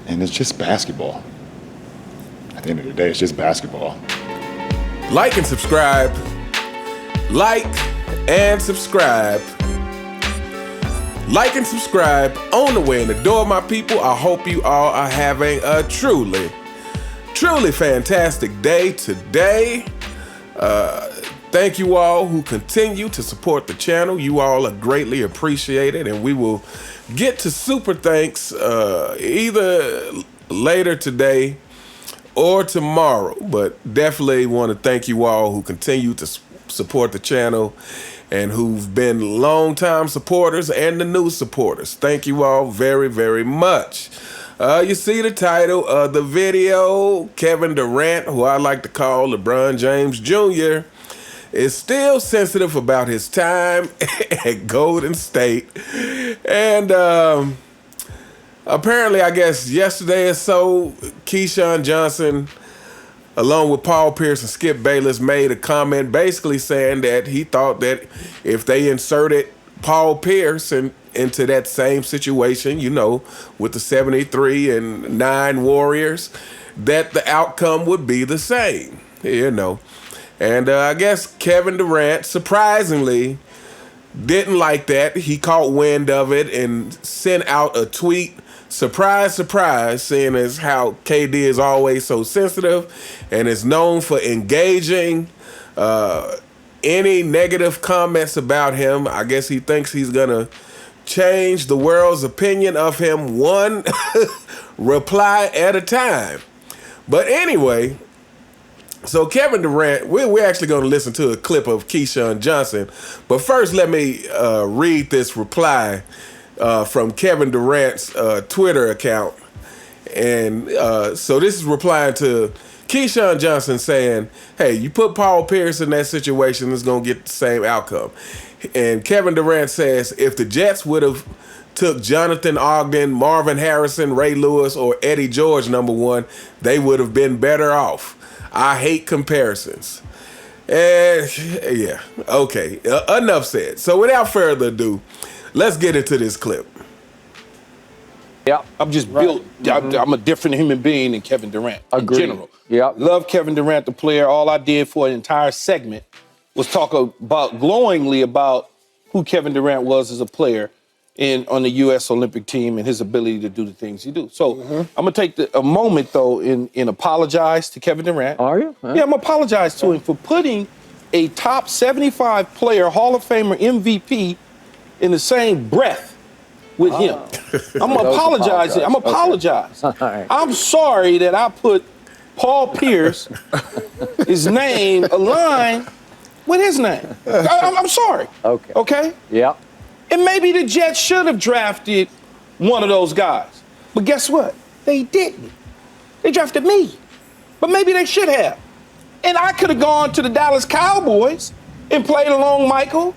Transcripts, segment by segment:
And it's just basketball. At the end of the day, it's just basketball. Like and subscribe. Like and subscribe. Like and subscribe on the way in the door, my people. I hope you all are having a truly fantastic day today. Thank you all who continue to support the channel. You all are greatly appreciated, and we will get to super thanks either later today or tomorrow. But definitely want to thank you all who continue to support the channel and who've been longtime supporters and the new supporters. Thank you all very, very much. You see the title of the video. Kevin Durant, who I like to call LeBron James Jr., is still sensitive about his time at Golden State. And apparently, I guess yesterday or so, Keyshawn Johnson, along with Paul Pierce and Skip Bayless, made a comment basically saying that he thought that if they inserted Paul Pierce into that same situation, you know, with the 73-9 Warriors, that the outcome would be the same, you know. And I guess Kevin Durant, surprisingly, didn't like that. He caught wind of it and sent out a tweet. Surprise, surprise, seeing as how KD is always so sensitive and is known for engaging any negative comments about him. I guess he thinks he's going to change the world's opinion of him one reply at a time. But anyway, so Kevin Durant, we're actually going to listen to a clip of Keyshawn Johnson. But first, let me read this reply from Kevin Durant's Twitter account. And so this is replying to Keyshawn Johnson saying, hey, you put Paul Pierce in that situation, it's going to get the same outcome. And Kevin Durant says, if the Jets would have took Jonathan Ogden, Marvin Harrison, Ray Lewis, or Eddie George #1, they would have been better off. I hate comparisons. And yeah, okay, enough said. So without further ado, let's get into this clip. Yeah, I'm just built. I'm a different human being than Kevin Durant in general. Yeah, love Kevin Durant, the player. All I did for an entire segment was talk about glowingly about who Kevin Durant was as a player on the U.S. Olympic team and his ability to do the things he do. So I'm gonna take a moment though and apologize to Kevin Durant. Are you? Yeah, I'm gonna apologize to him for putting a top 75 player, Hall of Famer, MVP in the same breath with him. I'm gonna apologize. I'm gonna apologize. Right. I'm sorry that I put Paul Pierce, his name aligned with his name. I'm sorry. Okay. Okay? Yeah. And maybe the Jets should have drafted one of those guys. But guess what? They didn't. They drafted me. But maybe they should have. And I could have gone to the Dallas Cowboys and played along Michael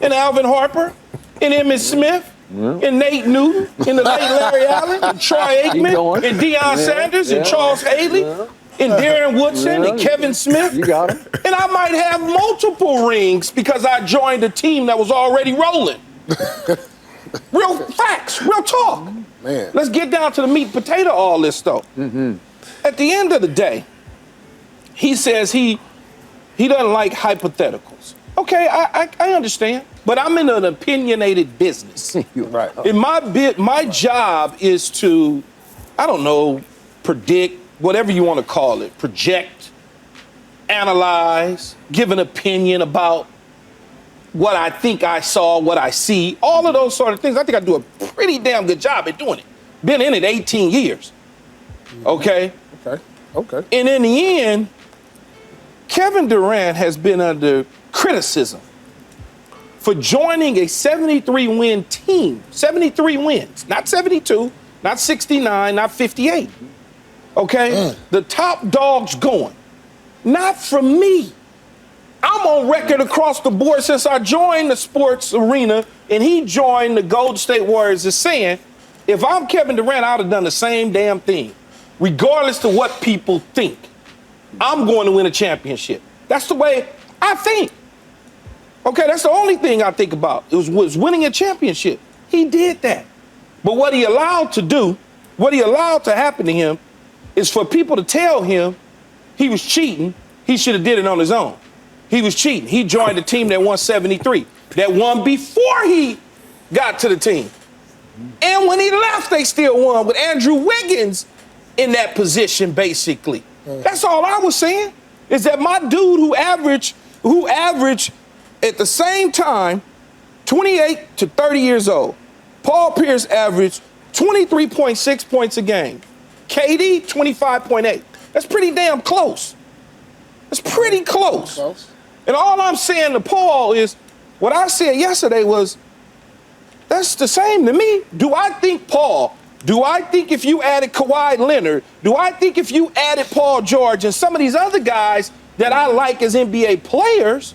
and Alvin Harper and Emmitt Smith and Nate Newton and the late Larry Allen and Troy Aikman and Deion Sanders and Charles Haley and Darren Woodson and Kevin Smith. You got him. And I might have multiple rings because I joined a team that was already rolling. Real facts, real talk. Man. Let's get down to the meat and potato of all this though. At the end of the day, he says he doesn't like hypotheticals. Okay, I understand, but I'm in an opinionated business. Right. And my job is to, I don't know, predict, whatever you want to call it, project, analyze, give an opinion about what I think I saw, what I see, all of those sort of things. I think I do a pretty damn good job at doing it. Been in it 18 years. Okay? Okay. And in the end, Kevin Durant has been under criticism for joining a 73-win team. 73 wins, not 72, not 69, not 58. Okay? The top dog's going. Not from me. I'm on record across the board since I joined the sports arena and he joined the Golden State Warriors as saying, if I'm Kevin Durant, I'd have done the same damn thing. Regardless of what people think, I'm going to win a championship. That's the way I think. Okay, that's the only thing I think about was winning a championship. He did that. But what he allowed to do What he allowed to happen to him is for people to tell him he was cheating. He should have did it on his own. He was cheating. He joined the team that won 73, that won before he got to the team. And when he left, they still won with Andrew Wiggins in that position, basically. That's all I was saying, is that my dude who averaged at the same time 28 to 30 years old, Paul Pierce averaged 23.6 points a game. KD, 25.8. That's pretty damn close. That's pretty close. And all I'm saying to Paul is, what I said yesterday was, that's the same to me. Do I think if you added Kawhi Leonard, do I think if you added Paul George and some of these other guys that I like as NBA players,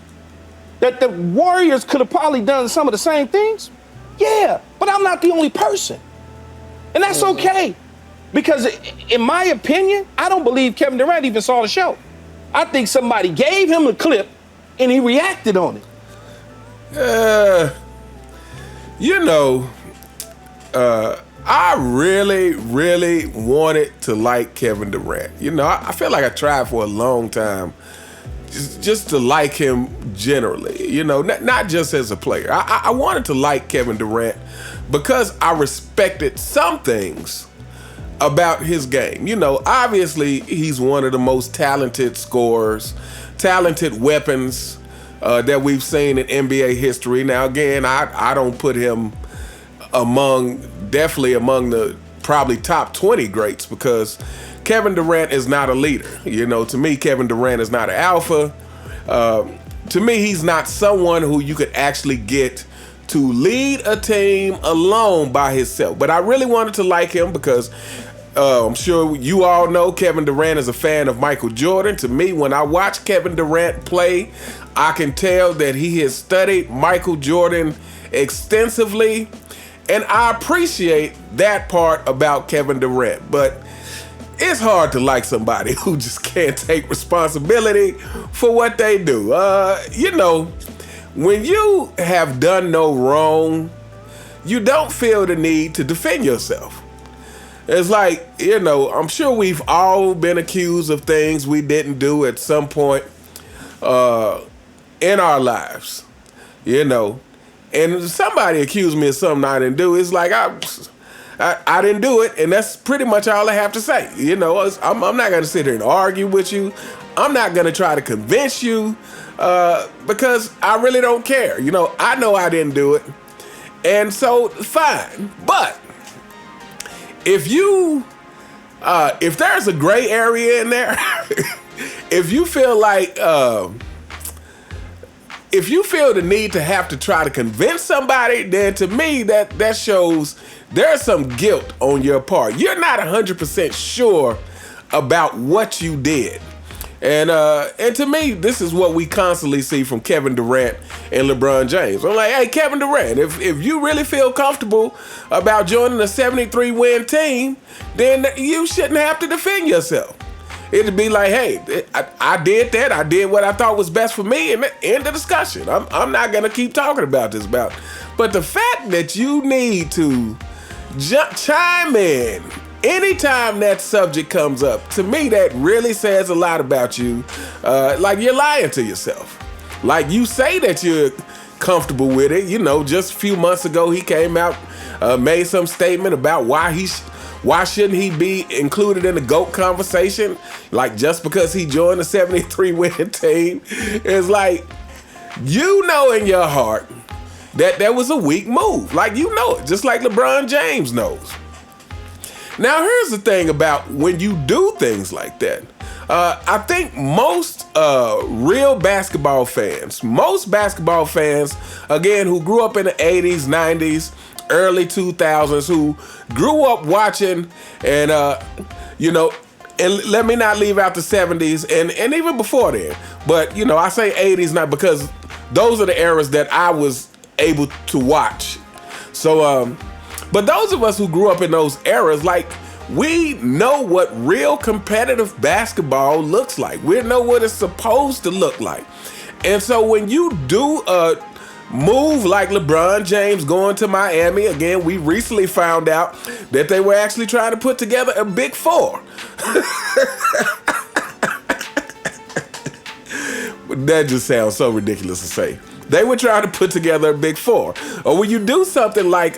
that the Warriors could have probably done some of the same things? Yeah, but I'm not the only person. And that's okay. Because in my opinion, I don't believe Kevin Durant even saw the show. I think somebody gave him a clip and he reacted on it. I really wanted to like Kevin Durant. I feel like I tried for a long time just to like him generally, not just as a player. I wanted to like Kevin Durant because I respected some things about his game. Obviously he's one of the most talented scorers, talented weapons that we've seen in NBA history. Now, again, I don't put him definitely among the probably top 20 greats, because Kevin Durant is not a leader. To me, Kevin Durant is not an alpha. To me, he's not someone who you could actually get to lead a team alone by himself. But I really wanted to like him because I'm sure you all know Kevin Durant is a fan of Michael Jordan. To me, when I watch Kevin Durant play, I can tell that he has studied Michael Jordan extensively, and I appreciate that part about Kevin Durant. But it's hard to like somebody who just can't take responsibility for what they do. When you have done no wrong, you don't feel the need to defend yourself. It's like, I'm sure we've all been accused of things we didn't do at some point in our lives, and if somebody accused me of something I didn't do, it's like I didn't do it, and that's pretty much all I have to say. I'm not going to sit here and argue with you. I'm not going to try to convince you because I really don't care. I know I didn't do it, and so fine. But if there's a gray area in there, if you feel like if you feel the need to have to try to convince somebody, then to me that shows there's some guilt on your part. You're not 100% sure about what you did. And to me, this is what we constantly see from Kevin Durant and LeBron James. I'm like, hey, Kevin Durant, if you really feel comfortable about joining a 73-win team, then you shouldn't have to defend yourself. It'd be like, hey, I did that. I did what I thought was best for me, and end the discussion. I'm not going to keep talking about this. But the fact that you need to chime in anytime that subject comes up, to me, that really says a lot about you. Like you're lying to yourself. Like you say that you're comfortable with it. Just a few months ago, he came out, made some statement about why shouldn't he be included in the GOAT conversation? Like just because he joined a 73-win team. It's like, in your heart that that was a weak move. Like it, just like LeBron James knows. Now, here's the thing about when you do things like that. I think most real basketball fans, again, who grew up in the 80s, 90s, early 2000s, who grew up watching and, and let me not leave out the 70s and even before then. But, I say 80s not because those are the eras that I was able to watch. So, but those of us who grew up in those eras, like, we know what real competitive basketball looks like. We know what it's supposed to look like. And so when you do move like LeBron James going to Miami. Again, we recently found out that they were actually trying to put together a big four. That just sounds so ridiculous to say. They were trying to put together a big four. Or when you do something like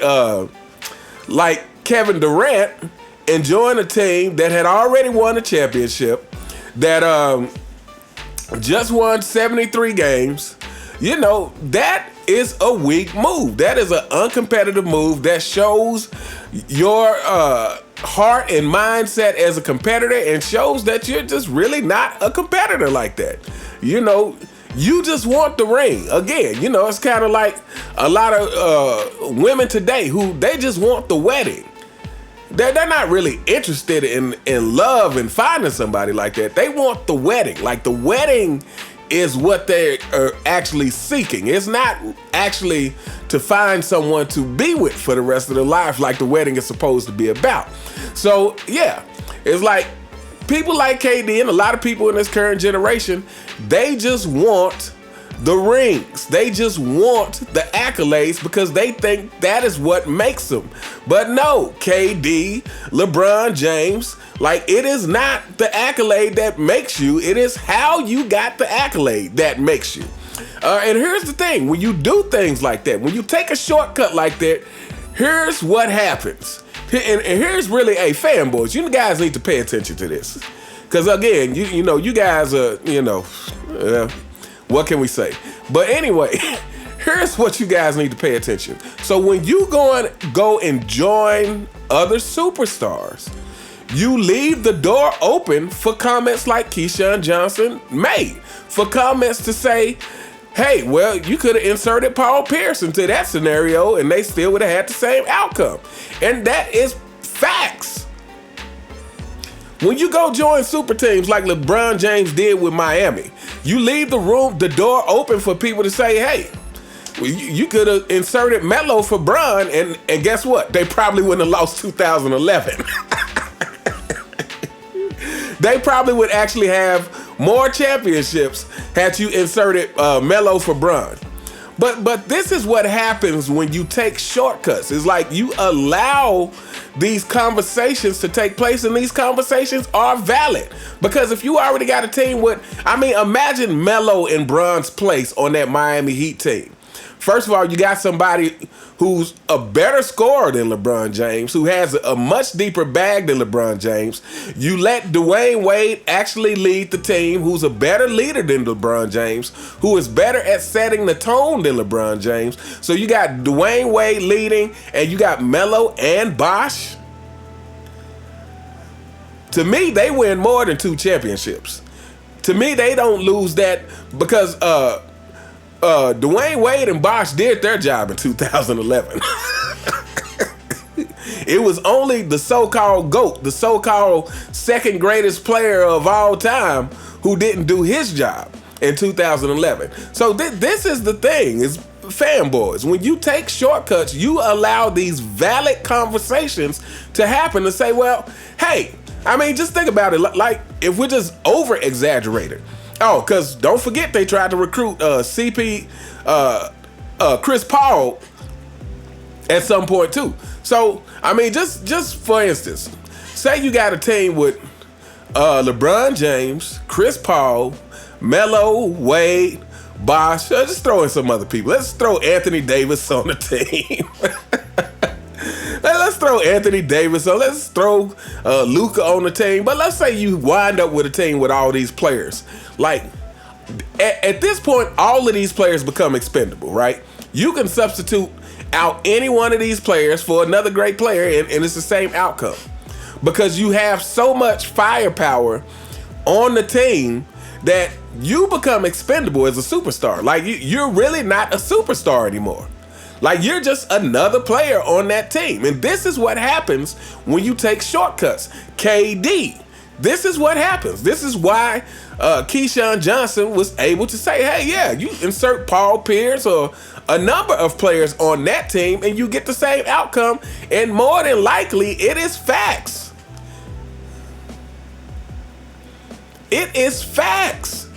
Kevin Durant and join a team that had already won a championship, that just won 73 games, you know, that is a weak move. That is an uncompetitive move that shows your heart and mindset as a competitor and shows that you're just really not a competitor like that. You know, you just want the ring. Again, you know, it's kind of like a lot of women today who they just want the wedding. They're not really interested in love and finding somebody like that. They want the wedding. Like, the wedding is what they are actually seeking. It's not actually to find someone to be with for the rest of their life like the wedding is supposed to be about. So, yeah, it's like people like KD and a lot of people in this current generation, they just want the rings. They just want the accolades because they think that is what makes them. But no, KD, LeBron James, like, it is not the accolade that makes you. It is how you got the accolade that makes you. And here's the thing. When you do things like that, when you take a shortcut like that, here's what happens. And here's really, fanboys, you guys need to pay attention to this. Because, again, you know, you guys are, you know, what can we say? But anyway, here's what you guys need to pay attention. So when you go and join other superstars, you leave the door open for comments like Keyshawn Johnson made. For comments to say, hey, well, you could have inserted Paul Pierce into that scenario and they still would have had the same outcome. And that is facts. When you go join super teams like LeBron James did with Miami, you leave the door open for people to say, hey, well, you could have inserted Melo for Bron, and guess what? They probably wouldn't have lost 2011. They probably would actually have more championships had you inserted Melo for Bron. But this is what happens when you take shortcuts. It's like you allow these conversations to take place, and these conversations are valid. Because if you already got a team with, imagine Melo in Bron's place on that Miami Heat team. First of all, you got somebody who's a better scorer than LeBron James, who has a much deeper bag than LeBron James. You let Dwayne Wade actually lead the team, who's a better leader than LeBron James, who is better at setting the tone than LeBron James. So you got Dwayne Wade leading, and you got Melo and Bosh. To me, they win more than 2 championships. To me, they don't lose that because Dwayne Wade and Bosh did their job in 2011. It was only the so-called GOAT, the so-called second greatest player of all time, who didn't do his job in 2011. So this is the thing, is fanboys. When you take shortcuts, you allow these valid conversations to happen to say, well, hey, just think about it. Like, if we're just over-exaggerated. Oh, because don't forget they tried to recruit Chris Paul at some point too. So, just for instance, say you got a team with LeBron James, Chris Paul, Melo, Wade, Bosh. Just throw in some other people. Let's throw Anthony Davis on the team. Let's throw Anthony Davis on. Let's throw Luka on the team. But let's say you wind up with a team with all these players. Like, at this point, all of these players become expendable, right? You can substitute out any one of these players for another great player, and it's the same outcome. Because you have so much firepower on the team that you become expendable as a superstar. Like, you're really not a superstar anymore. Like, you're just another player on that team. And this is what happens when you take shortcuts. KD, this is what happens. This is why Keyshawn Johnson was able to say, hey, yeah, you insert Paul Pierce or a number of players on that team and you get the same outcome. And more than likely, it is facts. It is facts.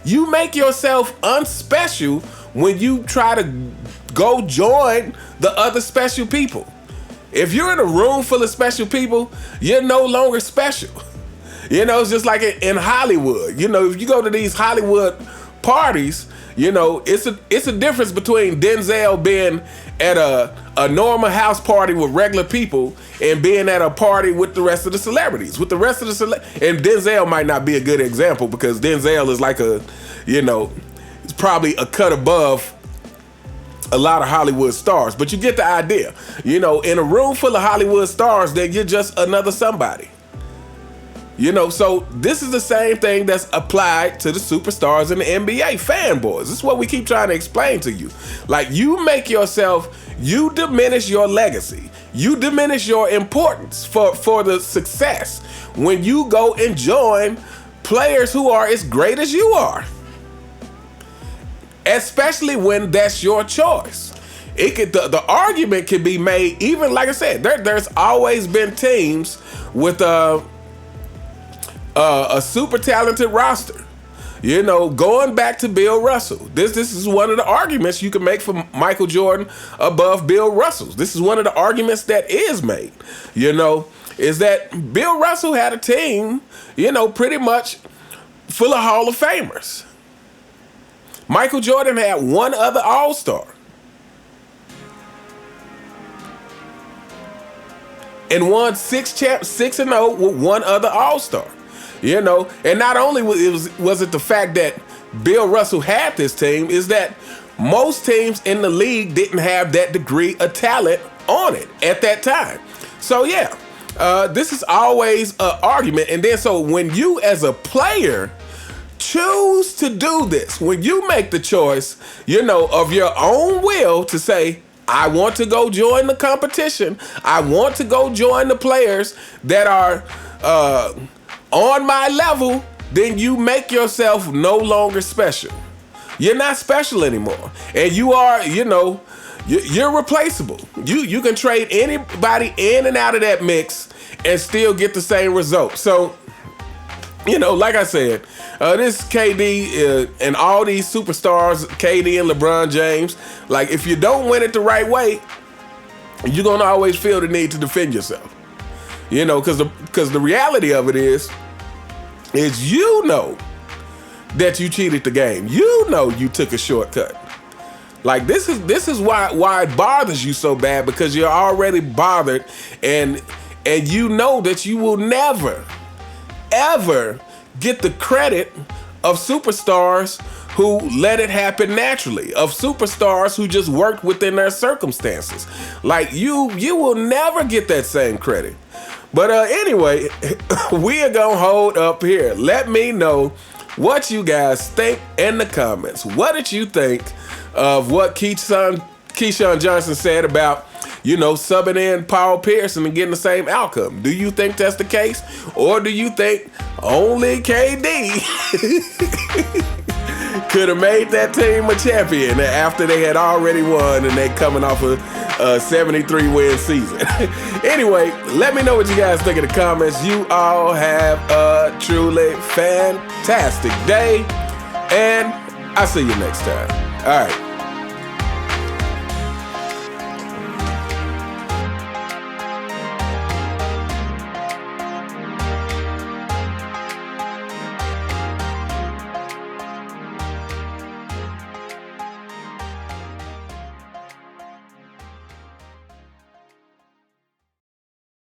You make yourself unspecial when you try to go join the other special people. If you're in a room full of special people, you're no longer special. You know, it's just like in Hollywood. You know, if you go to these Hollywood parties, you know, it's a difference between Denzel being at a normal house party with regular people and being at a party with the rest of the celebrities. With the rest of the and Denzel might not be a good example because Denzel is like it's probably a cut above a lot of Hollywood stars, but you get the idea. You know, in a room full of Hollywood stars, then you're just another somebody. You know, so this is the same thing that's applied to the superstars in the NBA, fanboys. This is what we keep trying to explain to you. Like, you make yourself, you diminish your legacy. You diminish your importance for the success when you go and join players who are as great as you are. Especially when that's your choice. The argument can be made, even like I said, there's always been teams with a super talented roster. You know, going back to Bill Russell, this is one of the arguments you can make for Michael Jordan above Bill Russell. This is one of the arguments that is made, you know, is that Bill Russell had a team, you know, pretty much full of Hall of Famers. Michael Jordan had one other All-Star. And won 6-0 with one other All-Star. You know, and not only was it the fact that Bill Russell had this team, is that most teams in the league didn't have that degree of talent on it at that time. So yeah, this is always an argument. And then so when you as a player choose to do this, when you make the choice, you know, of your own will to say, I want to go join the competition, I want to go join the players that are on my level, then you make yourself no longer special. You're not special anymore. And you are, you know, you're replaceable. You can trade anybody in and out of that mix and still get the same result. So, you know, like I said, this KD and all these superstars, KD and LeBron James, like, if you don't win it the right way, you're going to always feel the need to defend yourself. You know, because the reality of it is you know that you cheated the game. You know you took a shortcut. Like, this is why it bothers you so bad, because you're already bothered, and you know that you will never, ever get the credit of superstars who let it happen naturally, of superstars who just worked within their circumstances. Like, you will never get that same credit. But anyway, we are gonna hold up here. Let me know what you guys think in the comments. What did you think of what Keyshawn Johnson said about, you know, subbing in Paul Pierce and getting the same outcome? Do you think that's the case? Or do you think only KD could have made that team a champion after they had already won and they coming off a 73-win season? Anyway, let me know what you guys think in the comments. You all have a truly fantastic day, and I'll see you next time. All right.